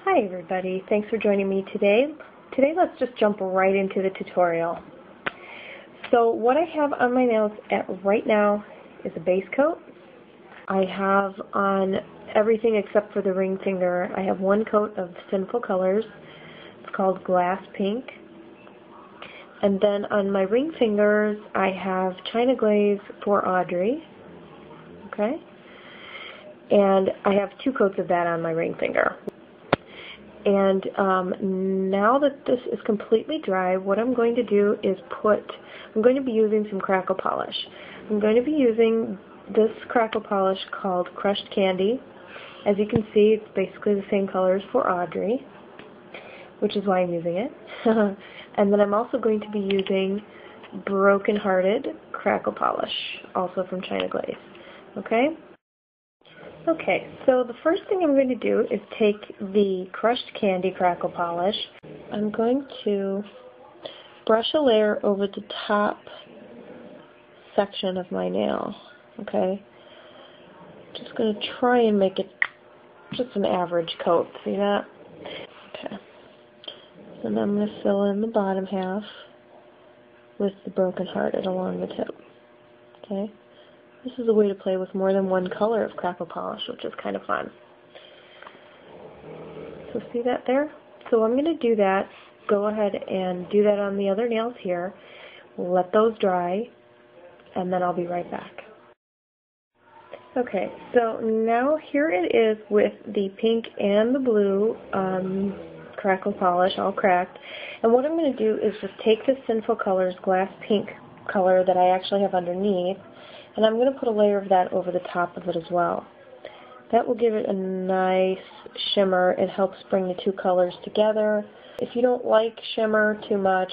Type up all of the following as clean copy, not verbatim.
Hi everybody, thanks for joining me today. Today let's just jump right into the tutorial. So what I have on my nails right now is a base coat. I have on everything except for the ring finger, I have one coat of Sinful Colors. It's called Glass Pink. And then on my ring fingers I have China Glaze for Audrey. Okay? And I have two coats of that on my ring finger. And now that this is completely dry, what I'm going to do is I'm going to be using some crackle polish. I'm going to be using this crackle polish called Crushed Candy. As you can see, it's basically the same colors for Audrey, which is why I'm using it. And then I'm also going to be using Broken Hearted crackle polish, also from China Glaze. Okay? Okay, so the first thing I'm going to do is take the Crushed Candy crackle polish. I'm going to brush a layer over the top section of my nail. Okay, just going to try and make it just an average coat. See that? Okay, and I'm going to fill in the bottom half with the Broken Hearted along the tip. Okay. This is a way to play with more than one color of crackle polish, which is kind of fun. So see that there? So I'm going to do that. Go ahead and do that on the other nails here. Let those dry, and then I'll be right back. Okay, so now here it is with the pink and the blue crackle polish all cracked. And what I'm going to do is just take this Sinful Colors Glass Pink color that I actually have underneath, and I'm going to put a layer of that over the top of it as well. That will give it a nice shimmer. It helps bring the two colors together. If you don't like shimmer too much,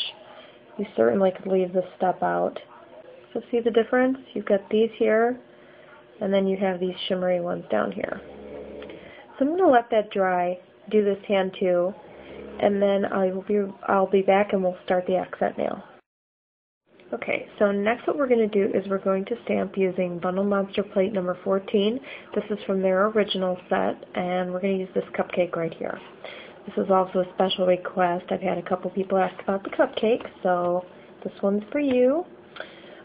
you certainly could leave this step out. So see the difference? You've got these here, and then you have these shimmery ones down here. So I'm going to let that dry, do this hand too, and then I'll be back and we'll start the accent nail. Okay, so next what we're going to do is we're going to stamp using Bundle Monster Plate number 14. This is from their original set, and we're going to use this cupcake right here. This is also a special request. I've had a couple people ask about the cupcake, so this one's for you.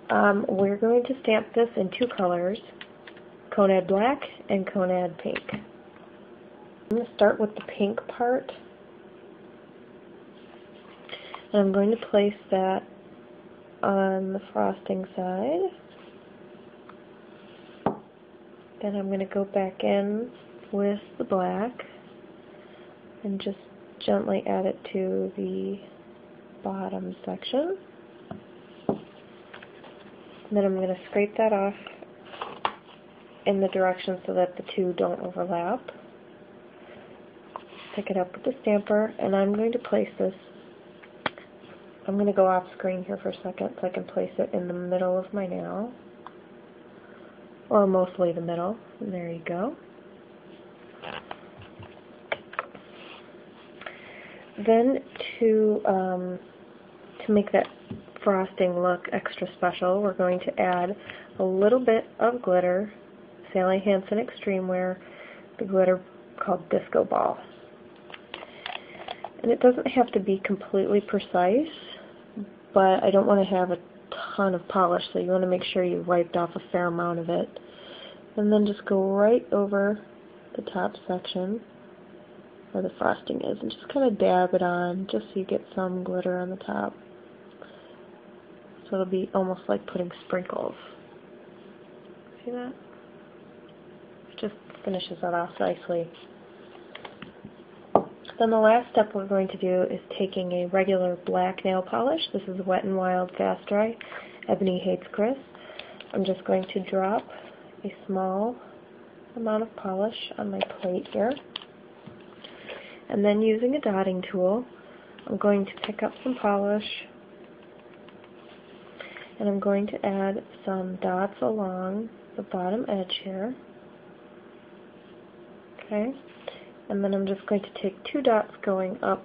We're going to stamp this in two colors, Conad Black and Conad Pink. I'm going to start with the pink part, and I'm going to place that on the frosting side. Then I'm going to go back in with the black and just gently add it to the bottom section. And then I'm going to scrape that off in the direction so that the two don't overlap. Pick it up with the stamper, and I'm going to place this. I'm going to go off screen here for a second so I can place it in the middle of my nail, or mostly the middle. And there you go. Then to make that frosting look extra special, we're going to add a little bit of glitter, Sally Hansen Extreme Wear, the glitter called Disco Ball. And it doesn't have to be completely precise, but I don't want to have a ton of polish, so you want to make sure you wiped off a fair amount of it. And then just go right over the top section where the frosting is, and just kind of dab it on, just so you get some glitter on the top. So it'll be almost like putting sprinkles. See that? It just finishes that off nicely. Then the last step we're going to do is taking a regular black nail polish. This is Wet n Wild Fast Dry, Ebony Hates Chris. I'm just going to drop a small amount of polish on my plate here. And then using a dotting tool, I'm going to pick up some polish, and I'm going to add some dots along the bottom edge here. Okay. And then I'm just going to take two dots going up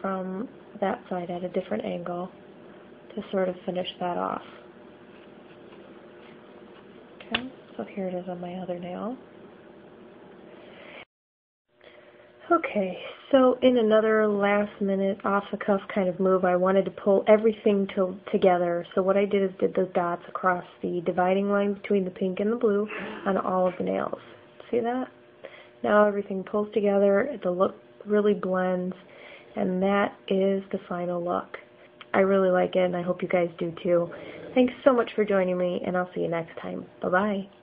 from that side at a different angle to sort of finish that off. Okay, so here it is on my other nail. Okay, so in another last minute off the cuff kind of move, I wanted to pull everything together. So what I did is did those dots across the dividing line between the pink and the blue on all of the nails. See that? Now everything pulls together, the look really blends, and that is the final look. I really like it, and I hope you guys do too. Thanks so much for joining me, and I'll see you next time. Bye-bye.